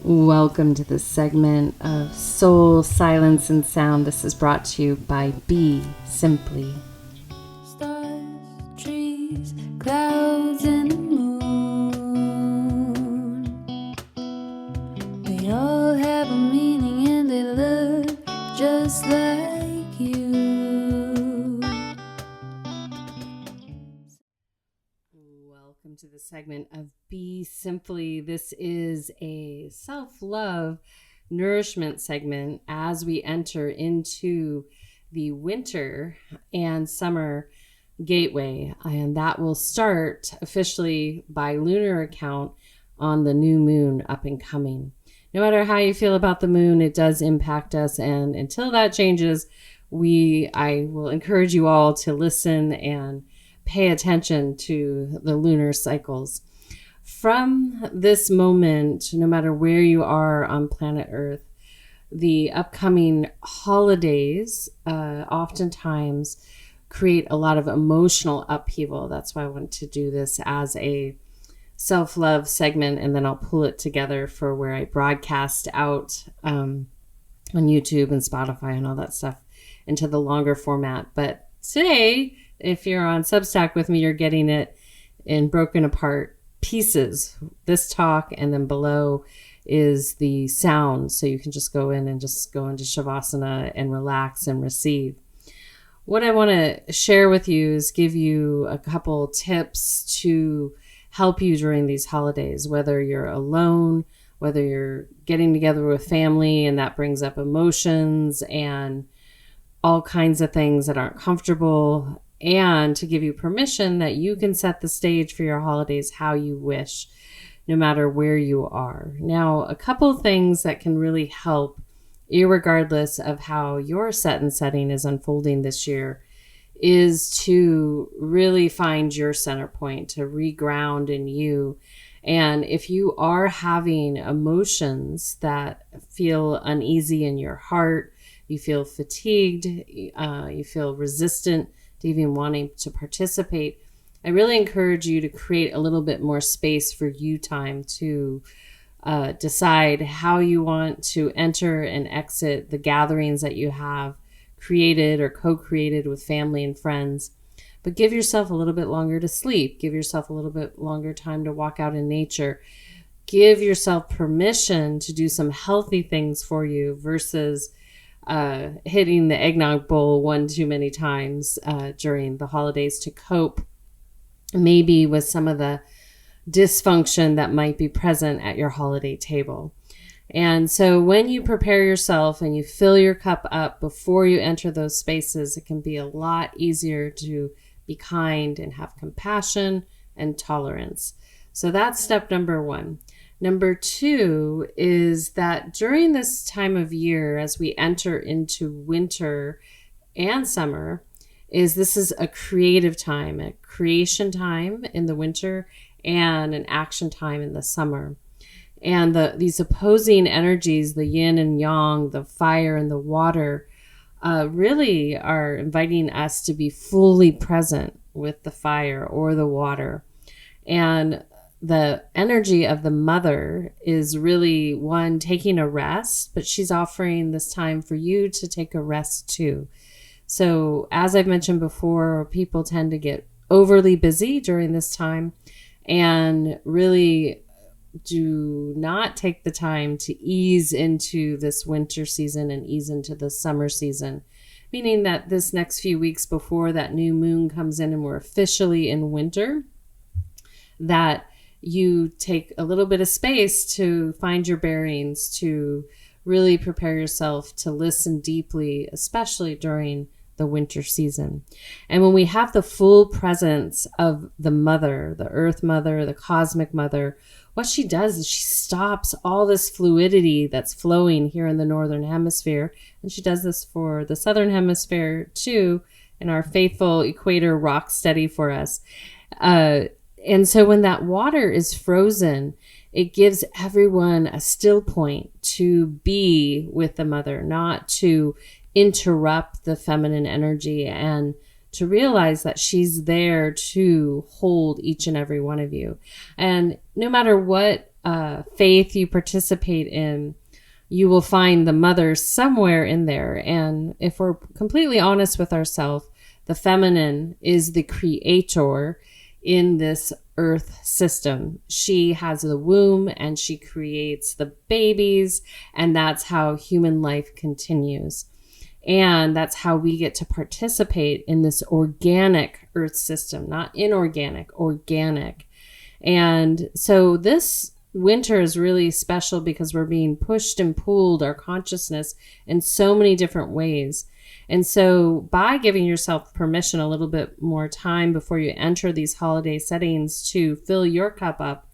Welcome to this segment of Soul, Silence, and Sound. This is brought to you by BeSimply. Stars, trees, clouds, and the moon. They all have a meaning and they look just like you. Welcome to the segment of BeSimply. This is a self-love nourishment segment as we enter into the winter and summer gateway, and that will start officially by lunar account on the new moon up and coming. No matter how you feel about the moon, it does impact us, and until that changes, I will encourage you all to listen and pay attention to the lunar cycles. From this moment, no matter where you are on planet Earth, the upcoming holidays oftentimes create a lot of emotional upheaval. That's why I want to do this as a self-love segment, and then I'll pull it together for where I broadcast out on YouTube and Spotify and all that stuff into the longer format. But today, if you're on Substack with me, you're getting it in broken apart pieces. This talk, and then below is the sound. So you can just go in and just go into Shavasana and relax and receive. What I want to share with you is give you a couple tips to help you during these holidays, whether you're alone, whether you're getting together with family, and that brings up emotions and all kinds of things that aren't comfortable, and to give you permission that you can set the stage for your holidays how you wish, no matter where you are. Now, a couple things that can really help, irregardless of how your set and setting is unfolding this year, is to really find your center point, to reground in you. And if you are having emotions that feel uneasy in your heart, you feel fatigued, you feel resistant to even wanting to participate, I really encourage you to create a little bit more space for you time to decide how you want to enter and exit the gatherings that you have created or co-created with family and friends. But give yourself a little bit longer to sleep. Give yourself a little bit longer time to walk out in nature. Give yourself permission to do some healthy things for you versus hitting the eggnog bowl one too many times during the holidays to cope maybe with some of the dysfunction that might be present at your holiday table. And so when you prepare yourself and you fill your cup up before you enter those spaces, it can be a lot easier to be kind and have compassion and tolerance. So that's step number one. Number two is that during this time of year, as we enter into winter and summer, this is a creative time, a creation time in the winter and an action time in the summer. And these opposing energies, the yin and yang, the fire and the water, really are inviting us to be fully present with the fire or the water. And the energy of the mother is really one taking a rest, but she's offering this time for you to take a rest too. So as I've mentioned before, people tend to get overly busy during this time and really do not take the time to ease into this winter season and ease into the summer season, meaning that this next few weeks before that new moon comes in and we're officially in winter, that you take a little bit of space to find your bearings, to really prepare yourself to listen deeply, especially during the winter season. And when we have the full presence of the mother, the earth mother, the cosmic mother, what she does is she stops all this fluidity that's flowing here in the northern hemisphere. And she does this for the southern hemisphere too, and our faithful equator rocks steady for us. And so when that water is frozen, it gives everyone a still point to be with the mother, not to interrupt the feminine energy, and to realize that she's there to hold each and every one of you. And no matter what faith you participate in, you will find the mother somewhere in there. And if we're completely honest with ourselves, the feminine is the creator in this earth system. She has the womb and she creates the babies, and that's how human life continues. And that's how we get to participate in this organic earth system, not inorganic, organic. And so this winter is really special because we're being pushed and pulled, our consciousness, in so many different ways. And so by giving yourself permission a little bit more time before you enter these holiday settings to fill your cup up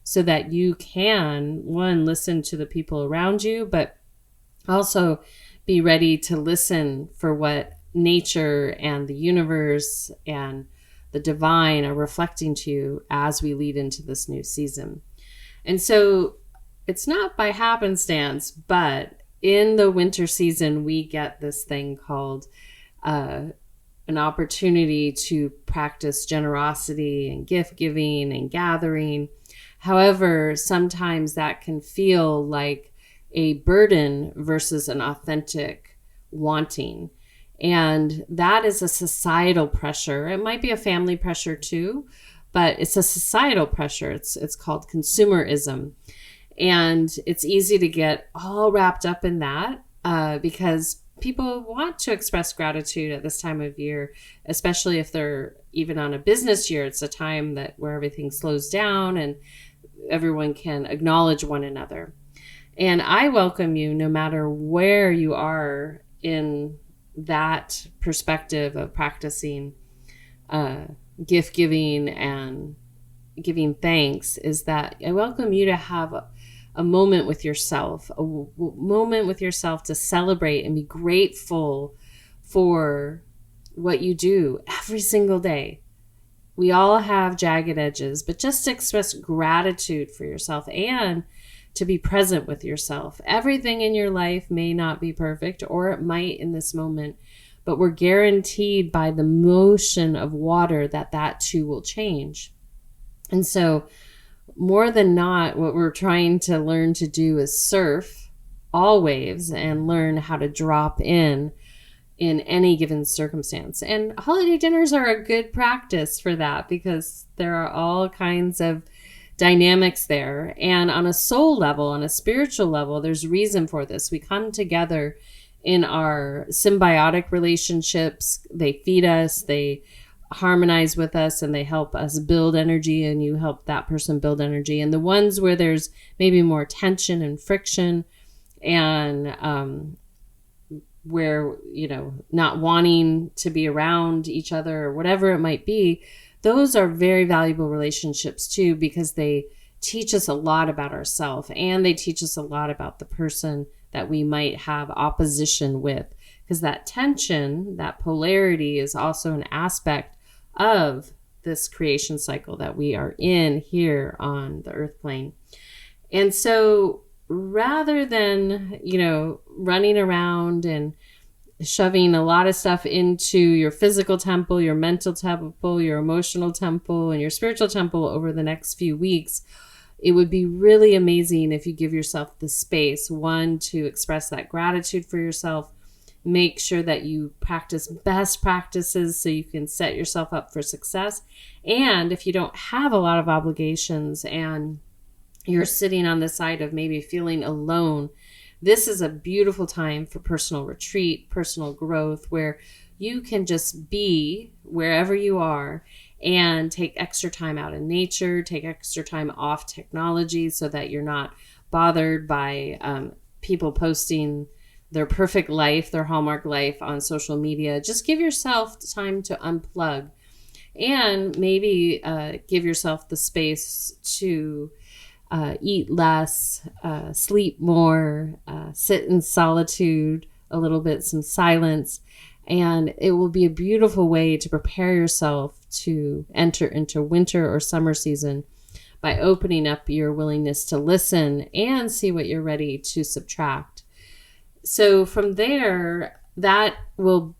so that you can, one, listen to the people around you, but also be ready to listen for what nature and the universe and the divine are reflecting to you as we lead into this new season. And so it's not by happenstance, but in the winter season, we get this thing called an opportunity to practice generosity and gift giving and gathering. However, sometimes that can feel like a burden versus an authentic wanting. And that is a societal pressure. It might be a family pressure too, but it's a societal pressure. It's called consumerism. And it's easy to get all wrapped up in that because people want to express gratitude at this time of year, especially if they're even on a business year. It's a time where everything slows down and everyone can acknowledge one another. And I welcome you no matter where you are in that perspective of practicing gift giving and giving thanks, is that I welcome you to have a moment with yourself, a moment with yourself to celebrate and be grateful for what you do every single day. We all have jagged edges, but just to express gratitude for yourself and to be present with yourself. Everything in your life may not be perfect, or it might in this moment, but we're guaranteed by the motion of water that too will change. And so more than not, what we're trying to learn to do is surf all waves and learn how to drop in any given circumstance. And holiday dinners are a good practice for that because there are all kinds of dynamics there. And on a soul level, on a spiritual level, there's reason for this. We come together in our symbiotic relationships. They feed us, they harmonize with us, and they help us build energy, and you help that person build energy. And the ones where there's maybe more tension and friction and where, not wanting to be around each other or whatever it might be, those are very valuable relationships too, because they teach us a lot about ourselves, and they teach us a lot about the person that we might have opposition with, because that tension, that polarity, is also an aspect of this creation cycle that we are in here on the earth plane. And so rather than, running around and shoving a lot of stuff into your physical temple, your mental temple, your emotional temple, and your spiritual temple over the next few weeks, it would be really amazing if you give yourself the space, one, to express that gratitude for yourself. Make sure that you practice best practices so you can set yourself up for success. And if you don't have a lot of obligations and you're sitting on the side of maybe feeling alone, this is a beautiful time for personal retreat, personal growth, where you can just be wherever you are and take extra time out in nature, take extra time off technology so that you're not bothered by people posting their perfect life, their Hallmark life on social media. Just give yourself time to unplug and maybe give yourself the space to eat less, sleep more, sit in solitude a little bit, some silence. And it will be a beautiful way to prepare yourself to enter into winter or summer season by opening up your willingness to listen and see what you're ready to subtract. So from there, that will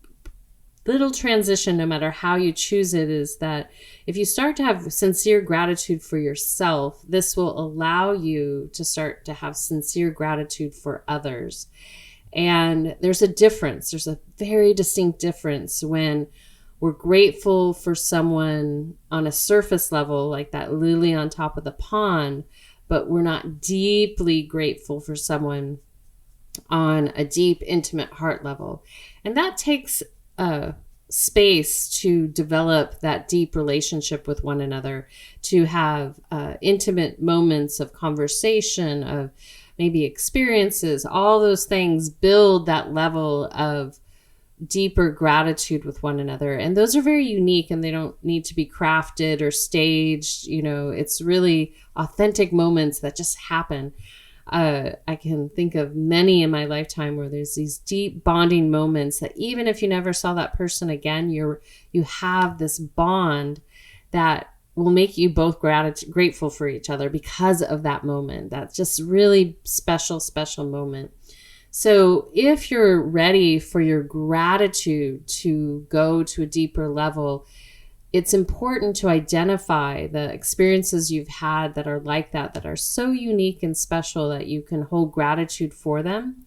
little transition, no matter how you choose it, is that if you start to have sincere gratitude for yourself, this will allow you to start to have sincere gratitude for others. And there's a difference. There's a very distinct difference when we're grateful for someone on a surface level, like that lily on top of the pond, but we're not deeply grateful for someone on a deep, intimate heart level. And that takes space to develop that deep relationship with one another, to have intimate moments of conversation, of maybe experiences. All those things build that level of deeper gratitude with one another. And those are very unique, and they don't need to be crafted or staged. It's really authentic moments that just happen. I can think of many in my lifetime where there's these deep bonding moments that even if you never saw that person again, you have this bond that will make you both grateful for each other because of that moment. That's just really special moment. So if you're ready for your gratitude to go to a deeper level, it's important to identify the experiences you've had that are like that are so unique and special that you can hold gratitude for them,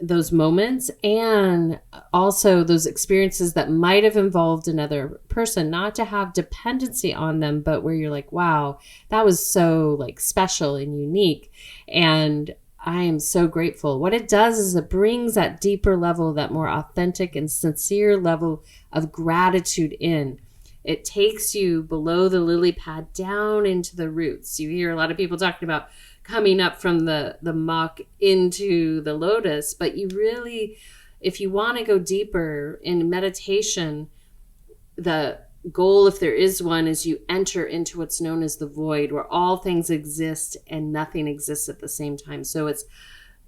those moments, and also those experiences that might have involved another person, not to have dependency on them, but where you're like, wow, that was so special and unique. And I am so grateful. What it does is it brings that deeper level, that more authentic and sincere level of gratitude in. It takes you below the lily pad down into the roots. You hear a lot of people talking about coming up from the muck into the lotus, but you really, if you want to go deeper in meditation, the goal, if there is one, is you enter into what's known as the void, where all things exist and nothing exists at the same time. So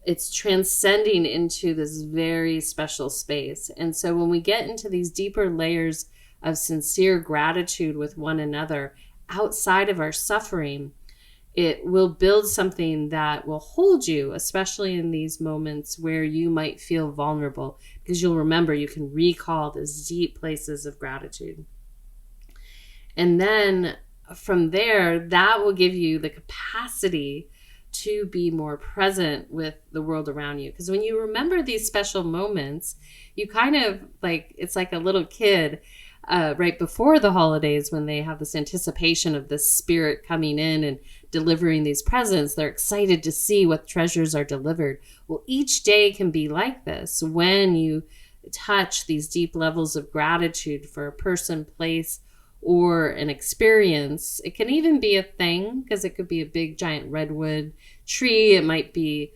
it's transcending into this very special space. And so when we get into these deeper layers of sincere gratitude with one another outside of our suffering, it will build something that will hold you, especially in these moments where you might feel vulnerable, because you'll remember, you can recall these deep places of gratitude. And then from there, that will give you the capacity to be more present with the world around you. Because when you remember these special moments, you kind of it's like a little kid right before the holidays, when they have this anticipation of this spirit coming in and delivering these presents. They're excited to see what treasures are delivered. Well, each day can be like this when you touch these deep levels of gratitude for a person, place, or an experience. It can even be a thing, because it could be a big giant redwood tree. It might be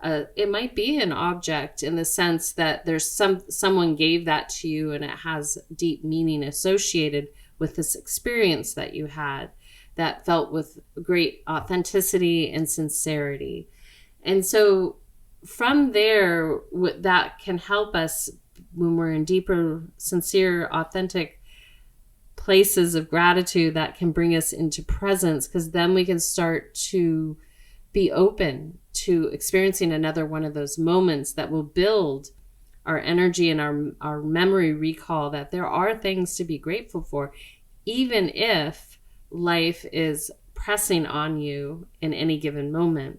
an object, in the sense that there's someone gave that to you and it has deep meaning associated with this experience that you had, that felt with great authenticity and sincerity. And so from there, that can help us when we're in deeper, sincere, authentic places of gratitude, that can bring us into presence, because then we can start to be open to experiencing another one of those moments that will build our energy and our memory recall that there are things to be grateful for, even if life is pressing on you in any given moment.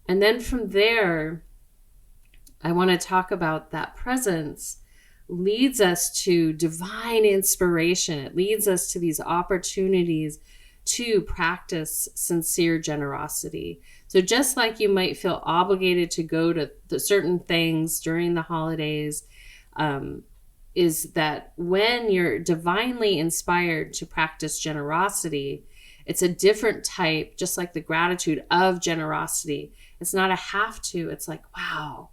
And then from there, I want to talk about that presence leads us to divine inspiration. It leads us to these opportunities to practice sincere generosity. So just like you might feel obligated to go to certain things during the holidays, is that when you're divinely inspired to practice generosity, it's a different type, just like the gratitude of generosity. It's not a have to. It's like, wow,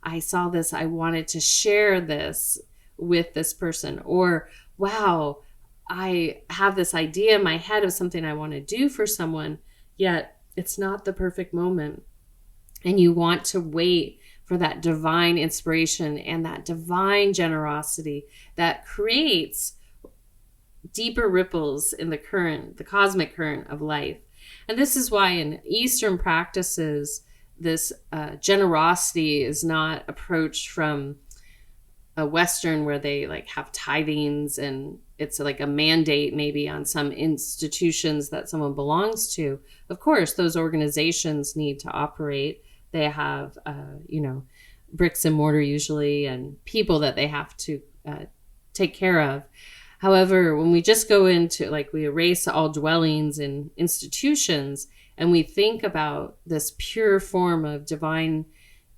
I saw this, I wanted to share this with this person. Or, wow, I have this idea in my head of something I want to do for someone, yet it's not the perfect moment. And you want to wait for that divine inspiration and that divine generosity that creates deeper ripples in the current, the cosmic current of life. And this is why in Eastern practices, this generosity is not approached from a Western where they like have tithings and it's like a mandate maybe on some institutions that someone belongs to. Of course, those organizations need to operate. They have, bricks and mortar usually and people that they have to take care of. However, when we just go into like we erase all dwellings and institutions and we think about this pure form of divine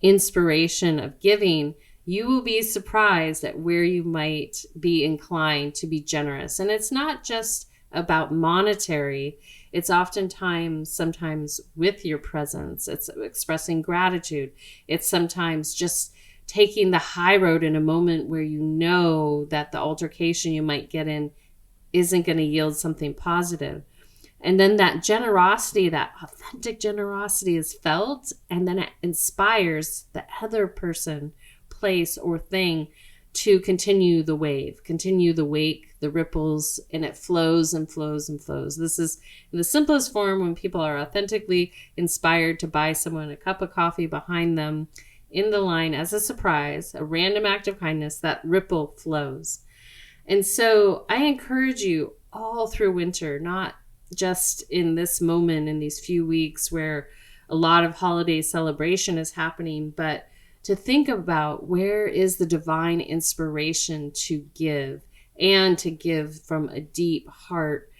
inspiration of giving, you will be surprised at where you might be inclined to be generous. And it's not just about monetary. It's oftentimes, sometimes with your presence. It's expressing gratitude. It's sometimes just taking the high road in a moment where you know that the altercation you might get in isn't going to yield something positive. And then that generosity, that authentic generosity is felt, and then it inspires the other person, place, or thing to continue the wave, continue the wake, the ripples, and it flows and flows and flows. This is in the simplest form when people are authentically inspired to buy someone a cup of coffee behind them in the line as a surprise, a random act of kindness, that ripple flows. And so I encourage you all through winter, not just in this moment, in these few weeks where a lot of holiday celebration is happening, but to think about where is the divine inspiration to give, and to give from a deep heart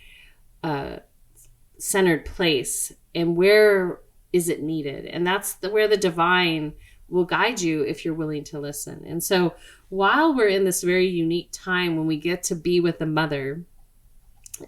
centered place, and where is it needed. And that's where the divine will guide you if you're willing to listen. And so while we're in this very unique time when we get to be with the mother,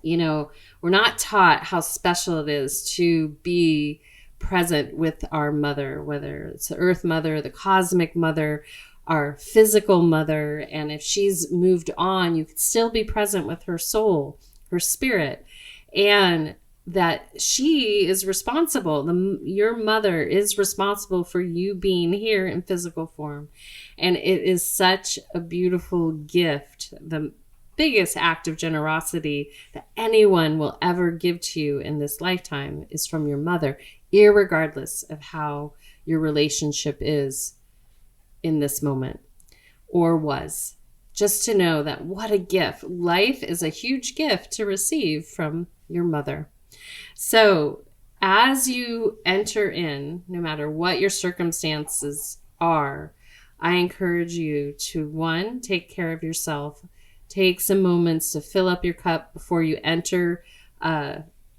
we're not taught how special it is to be present with our mother, whether it's the earth mother, the cosmic mother, our physical mother. And if she's moved on, you can still be present with her soul, her spirit, and that she is responsible. Your mother is responsible for you being here in physical form. And it is such a beautiful gift. The biggest act of generosity that anyone will ever give to you in this lifetime is from your mother, irregardless of how your relationship is in this moment or was. Just to know that what a gift. Life is a huge gift to receive from your mother. So as you enter in, no matter what your circumstances are, I encourage you to, one, take care of yourself. Take some moments to fill up your cup before you enter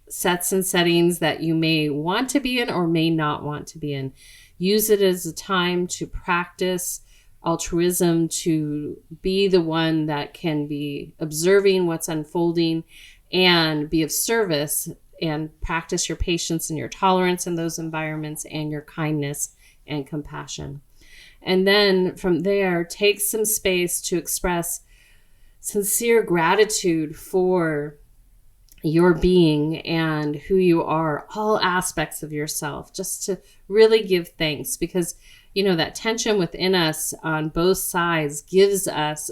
sets and settings that you may want to be in or may not want to be in. Use it as a time to practice altruism, to be the one that can be observing what's unfolding and be of service, and practice your patience and your tolerance in those environments, and your kindness and compassion. And then from there, take some space to express sincere gratitude for your being and who you are, all aspects of yourself, just to really give thanks, because that tension within us on both sides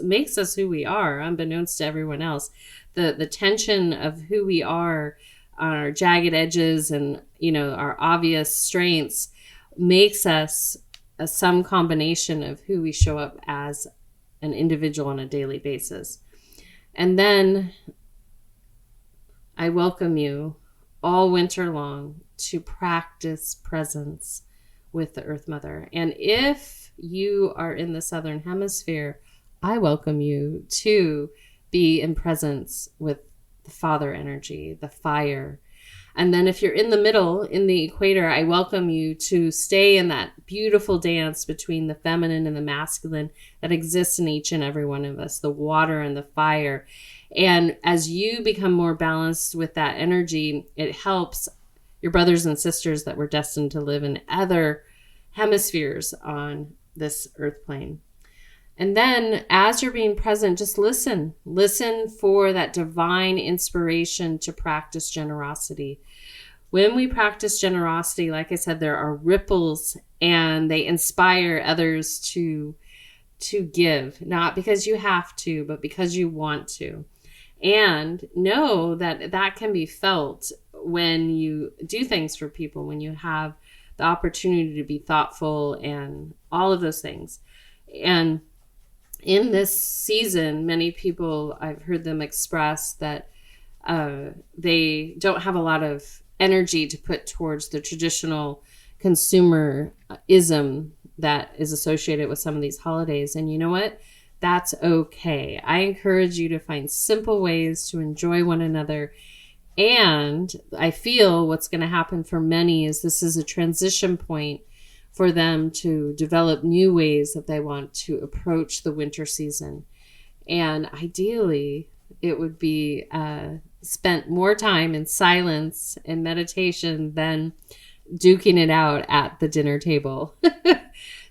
makes us who we are, unbeknownst to everyone else. The tension of who we are on our jagged edges and our obvious strengths makes us some combination of who we show up as an individual on a daily basis. And then I welcome you all winter long to practice presence with the Earth Mother. And if you are in the Southern Hemisphere, I welcome you to be in presence with the Father energy, the fire. And then if you're in the middle, in the equator, I welcome you to stay in that beautiful dance between the feminine and the masculine that exists in each and every one of us, the water and the fire. And as you become more balanced with that energy, it helps your brothers and sisters that were destined to live in other hemispheres on this earth plane. And then as you're being present, just listen for that divine inspiration to practice generosity. When we practice generosity, like I said, there are ripples and they inspire others to give, not because you have to, but because you want to. And know that that can be felt when you do things for people, when you have the opportunity to be thoughtful and all of those things. And in this season, many people, I've heard them express that they don't have a lot of energy to put towards the traditional consumerism that is associated with some of these holidays. And you know what? That's okay. I encourage you to find simple ways to enjoy one another. And I feel what's going to happen for many is this is a transition point for them to develop new ways that they want to approach the winter season. And ideally, it would be spent more time in silence and meditation than duking it out at the dinner table.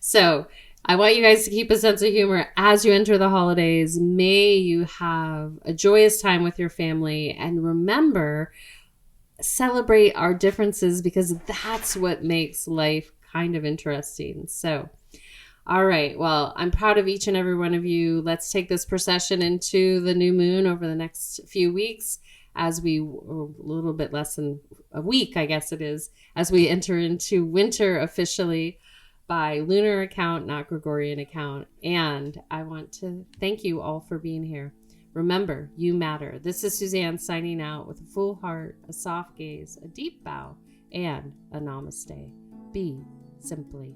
So I want you guys to keep a sense of humor as you enter the holidays. May you have a joyous time with your family, and remember, celebrate our differences, because that's what makes life kind of interesting. So, all right. Well, I'm proud of each and every one of you. Let's take this procession into the new moon over the next few weeks, as we, a little bit less than a week, I guess it is, as we enter into winter officially by lunar account, not Gregorian account. And I want to thank you all for being here. Remember, you matter. This is Suzanne signing out with a full heart, a soft gaze, a deep bow, and a namaste. Be simply.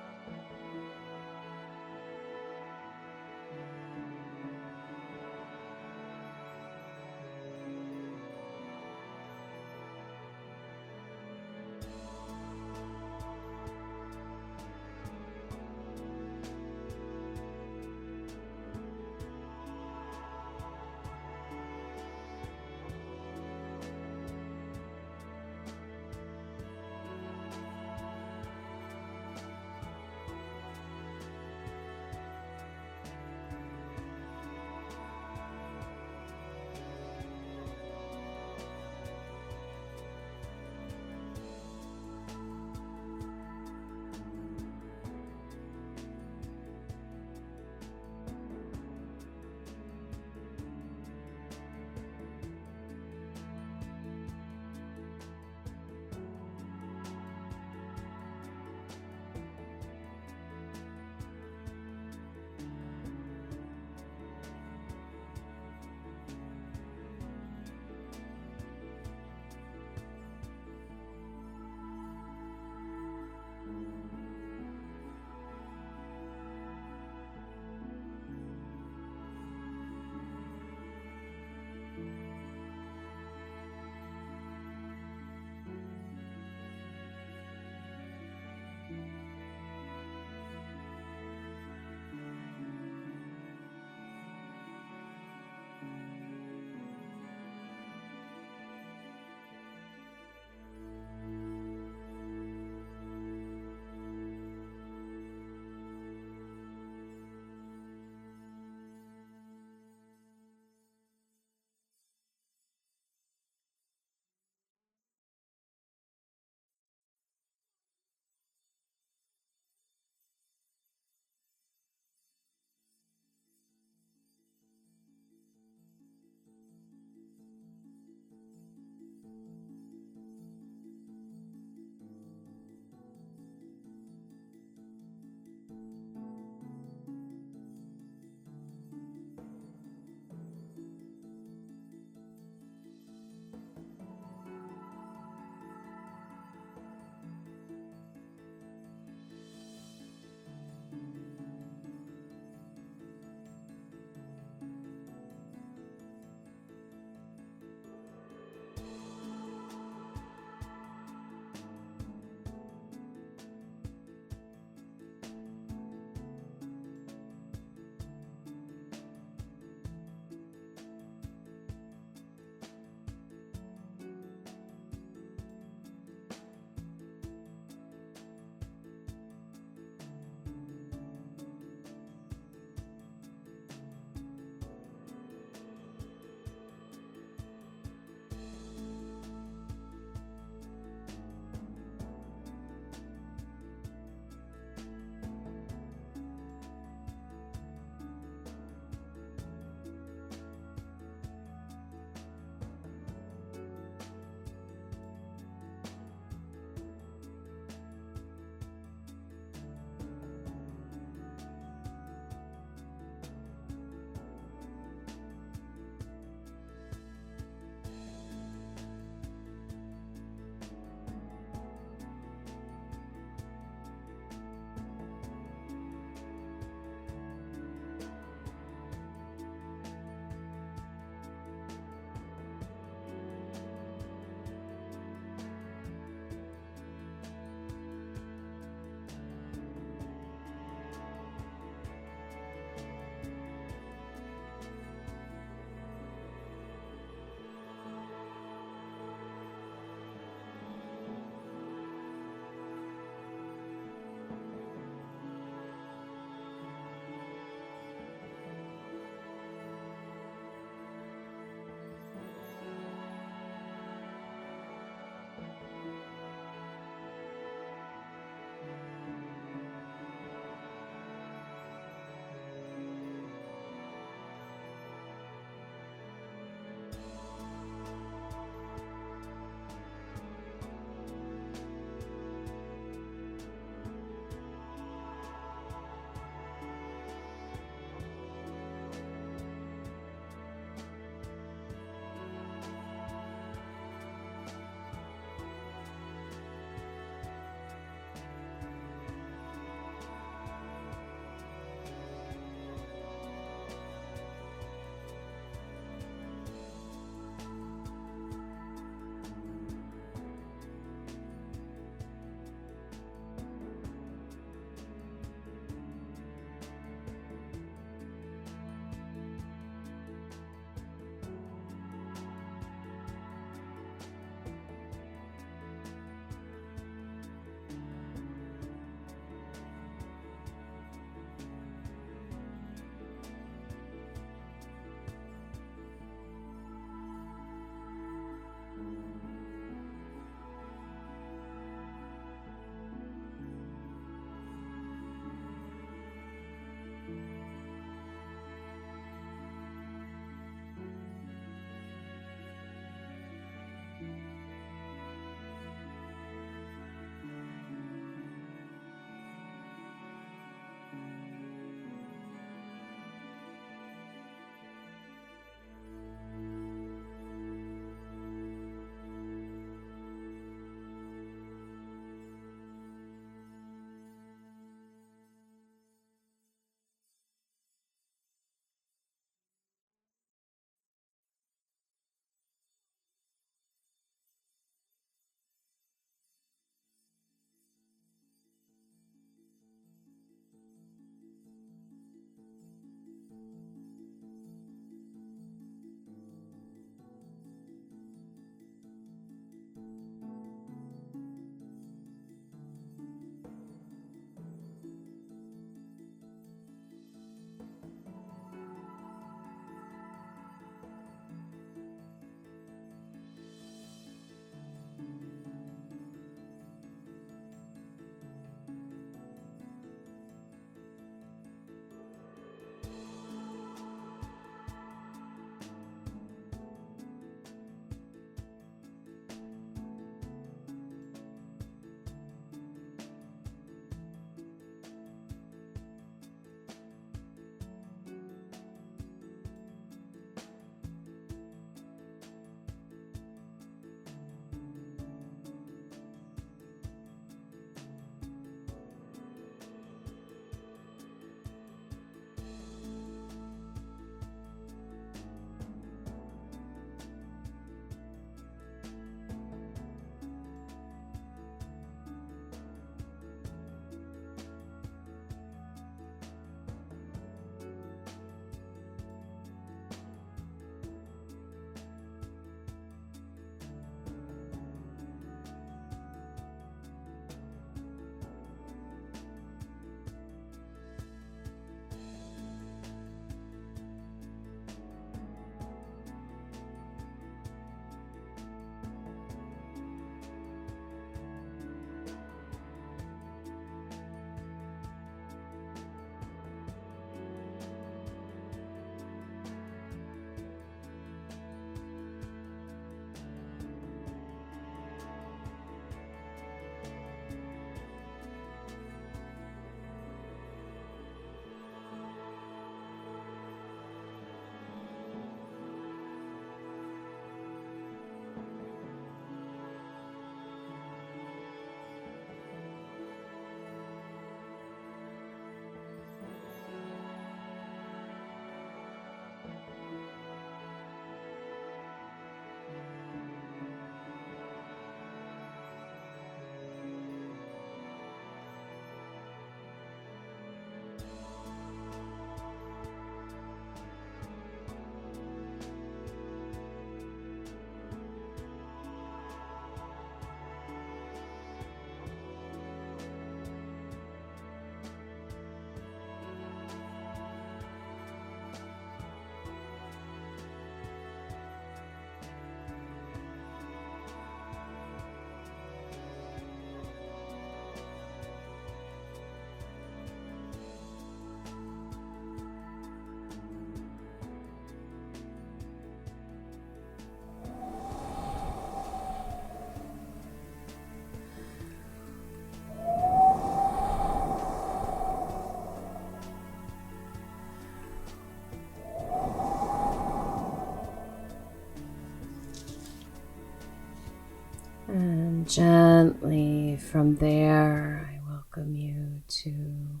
Gently from there, I welcome you to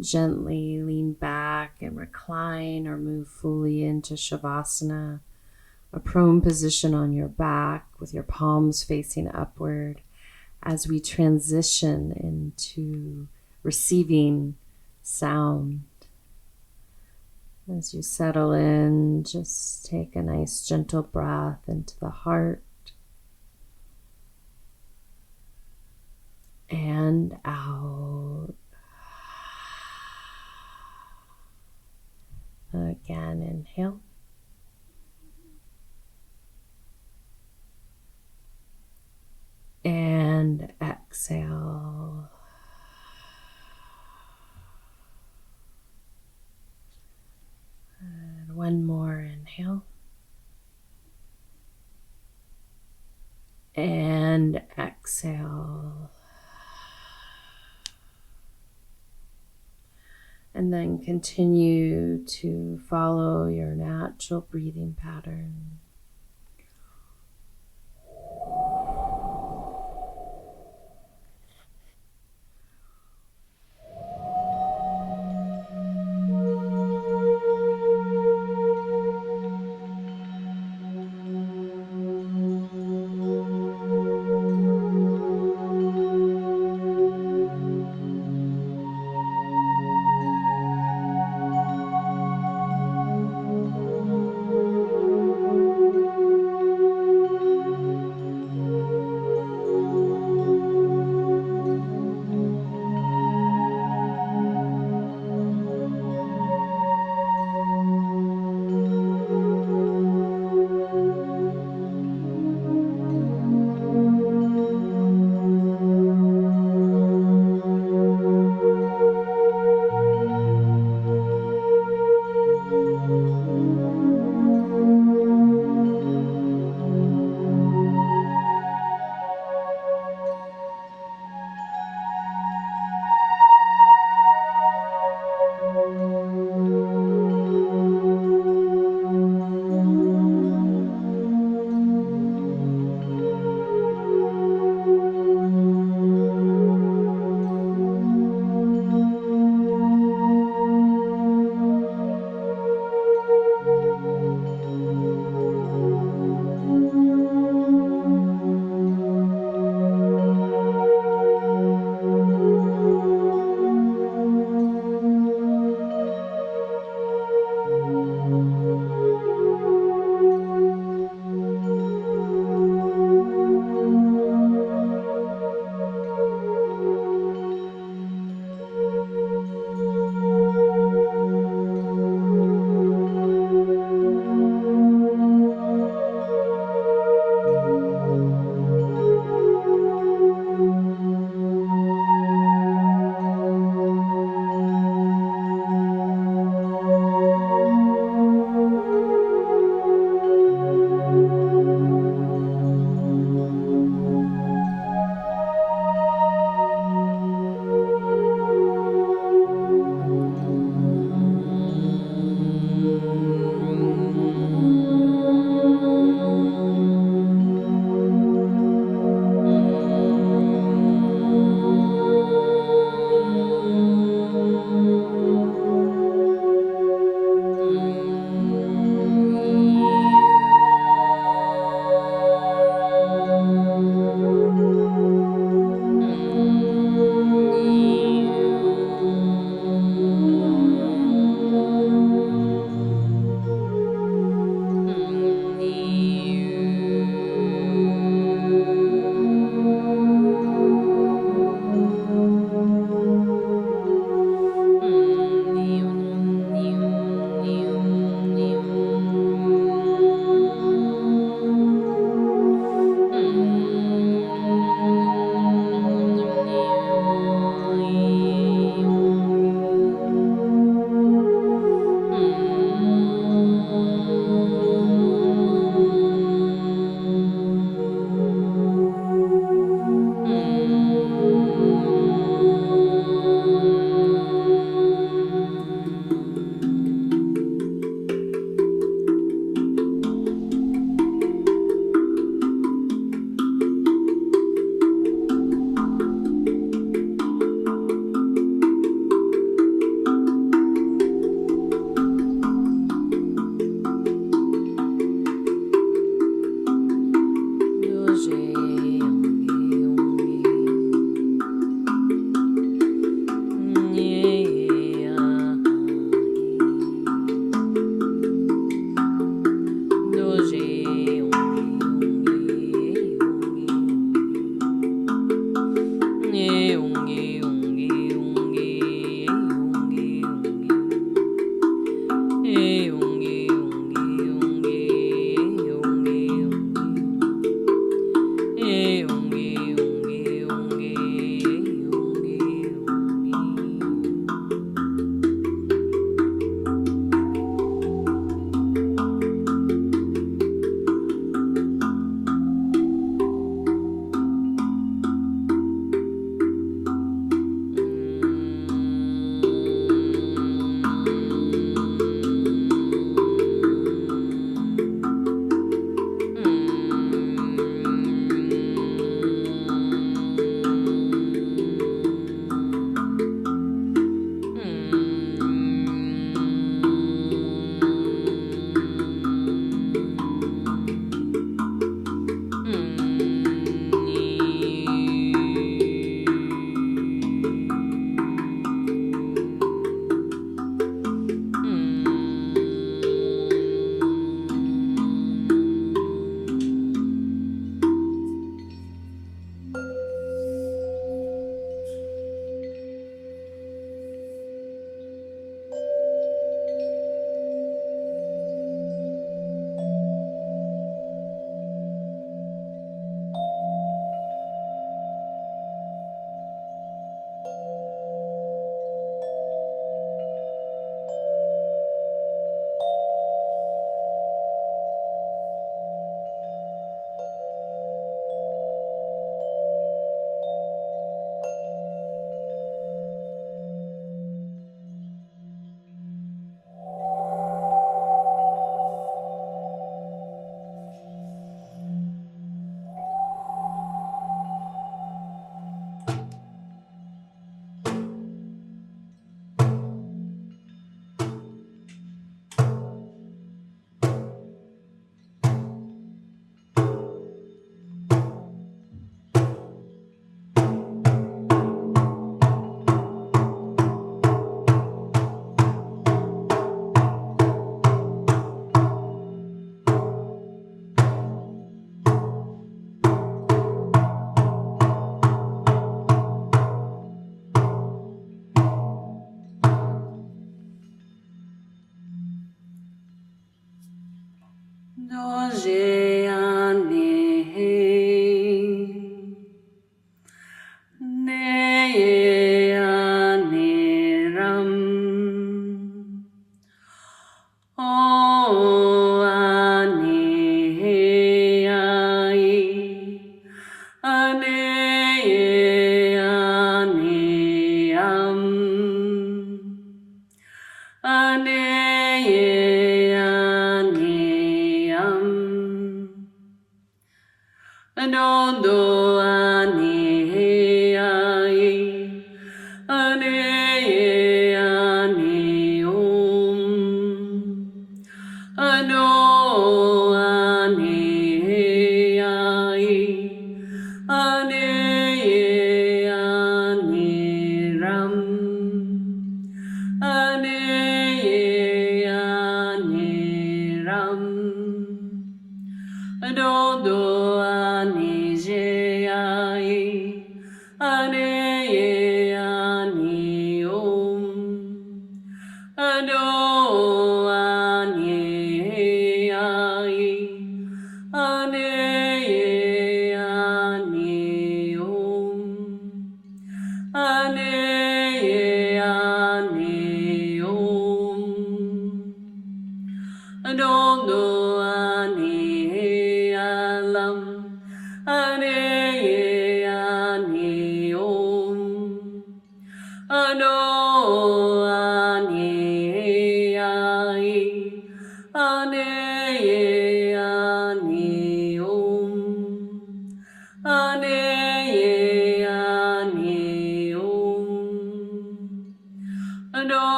gently lean back and recline or move fully into Shavasana, a prone position on your back with your palms facing upward as we transition into receiving sound. As you settle in, just take a nice gentle breath into the heart and out. Again, inhale. And exhale. And one more inhale. And exhale. And then continue to follow your natural breathing pattern.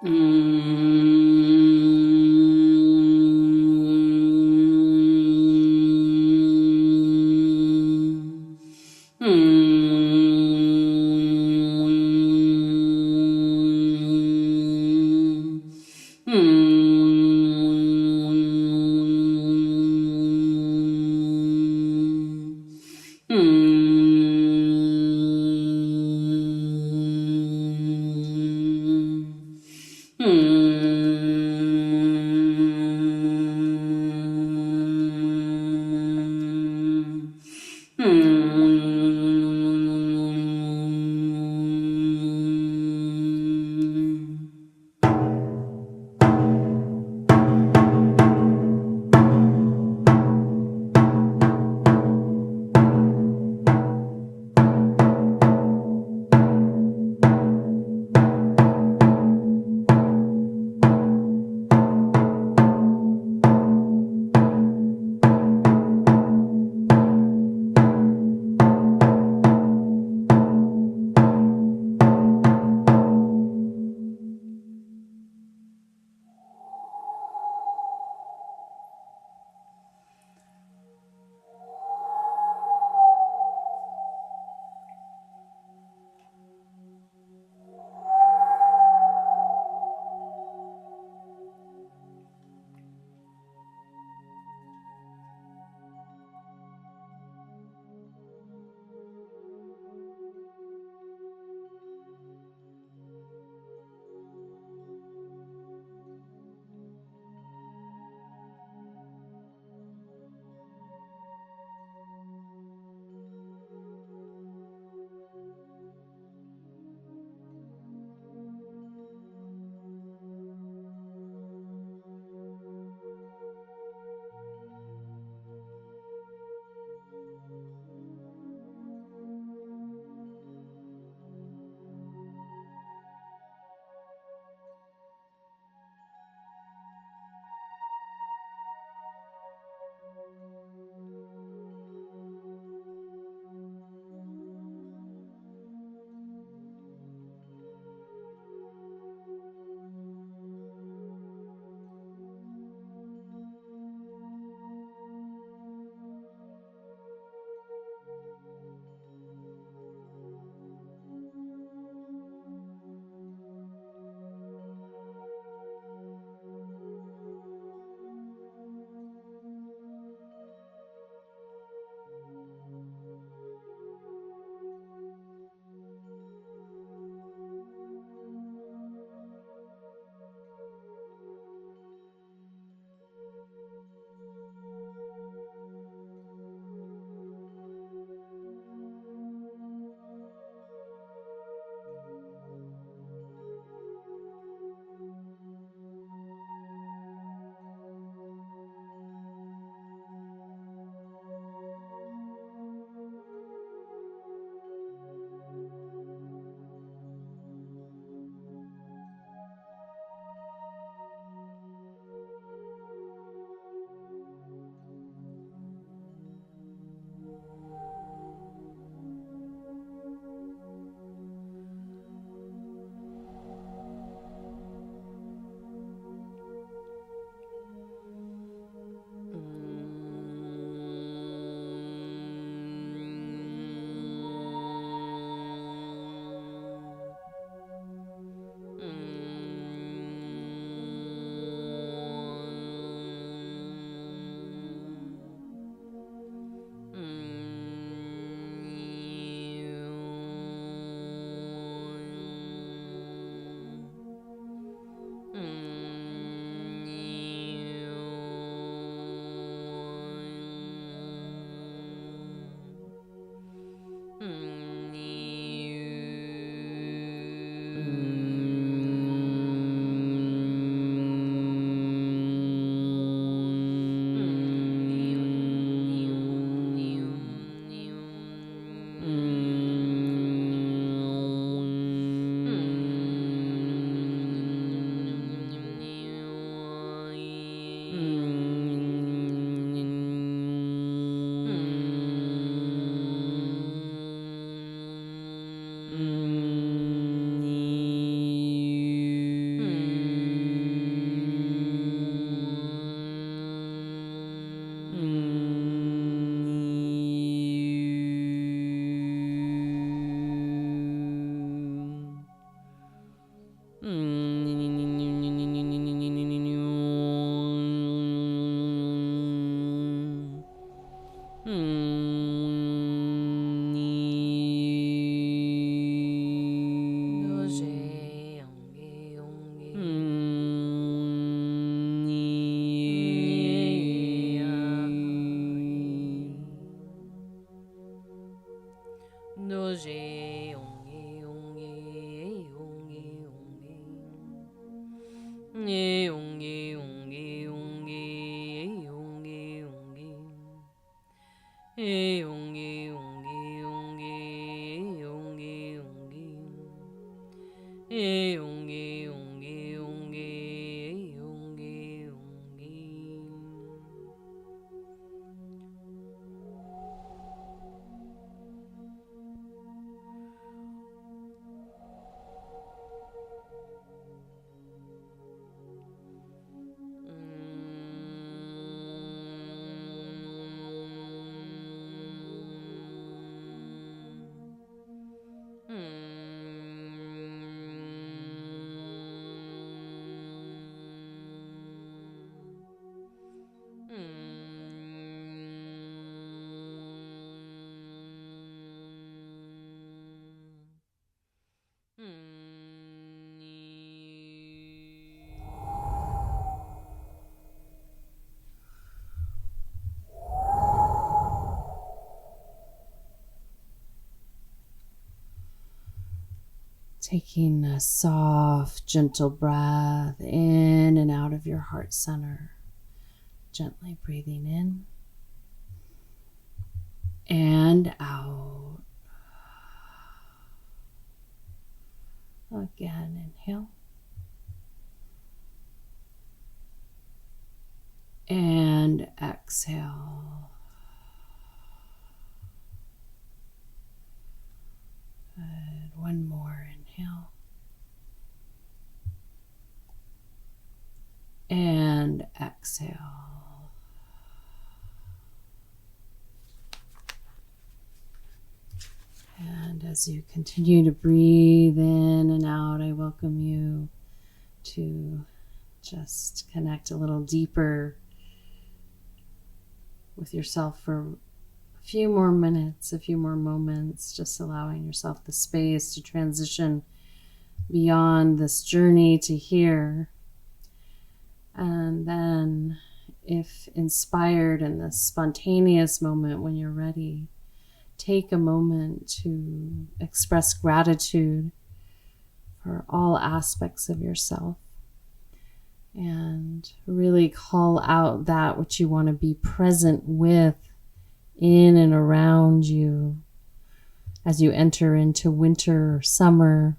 Hmm. Noje Taking a soft, gentle breath in and out of your heart center. Gently breathing in and out. Again, inhale. And exhale. Good. One more inhale. And exhale. And as you continue to breathe in and out, I welcome you to just connect a little deeper with yourself for a few more minutes, a few more moments, just allowing yourself the space to transition beyond this journey to here. And then, if inspired in this spontaneous moment when you're ready, take a moment to express gratitude for all aspects of yourself and really call out that which you want to be present with in and around you as you enter into winter or summer.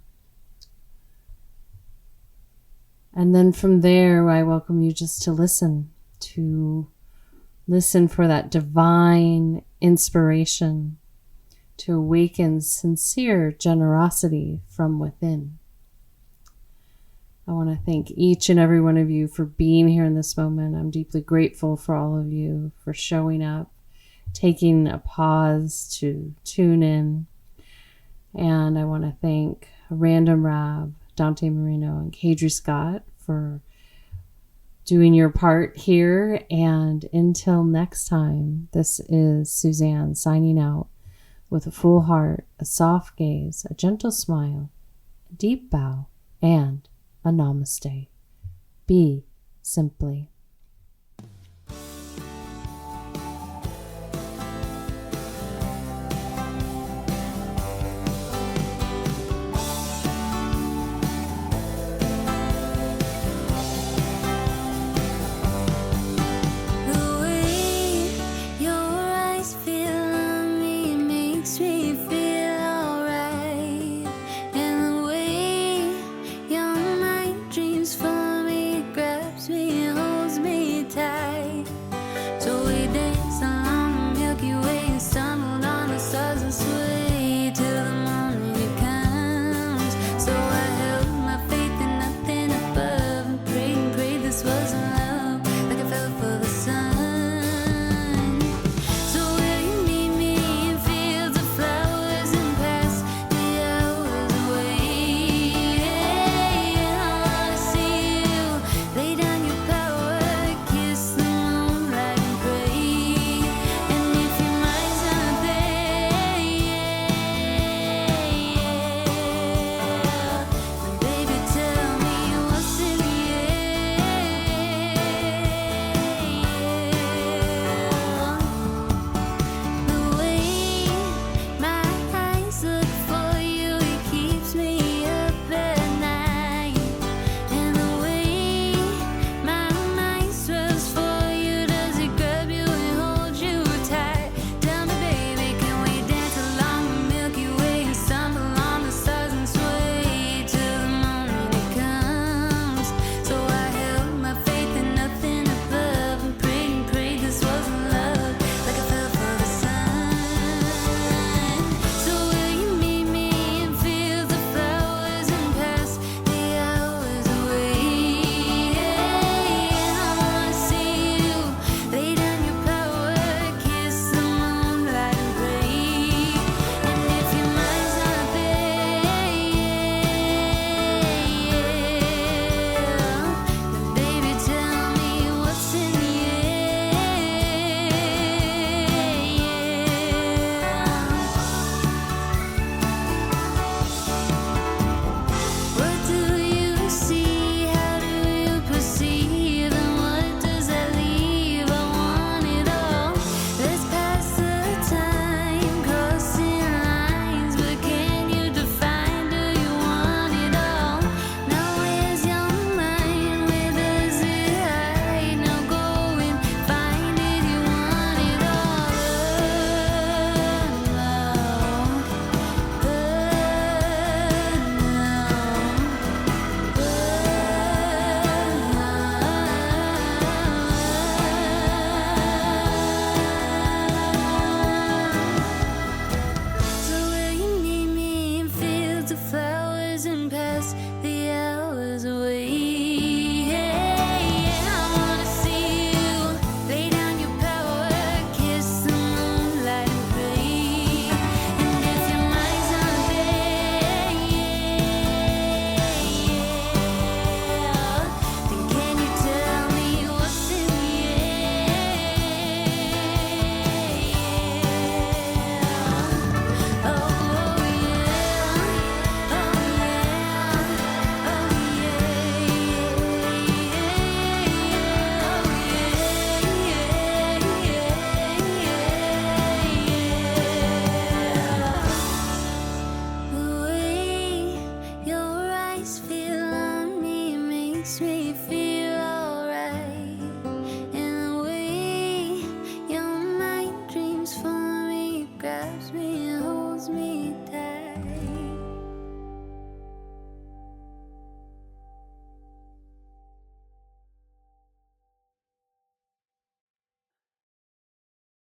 And then from there, I welcome you just to listen for that divine inspiration to awaken sincere generosity from within. I want to thank each and every one of you for being here in this moment. I'm deeply grateful for all of you for showing up, taking a pause to tune in. And I want to thank Random Rab, Dante Marino, and Kadri Scott for doing your part here. And until next time, this is Suzanne signing out with a full heart, a soft gaze, a gentle smile, a deep bow, and a namaste. Be simply. For me, grabs me, holds to fly.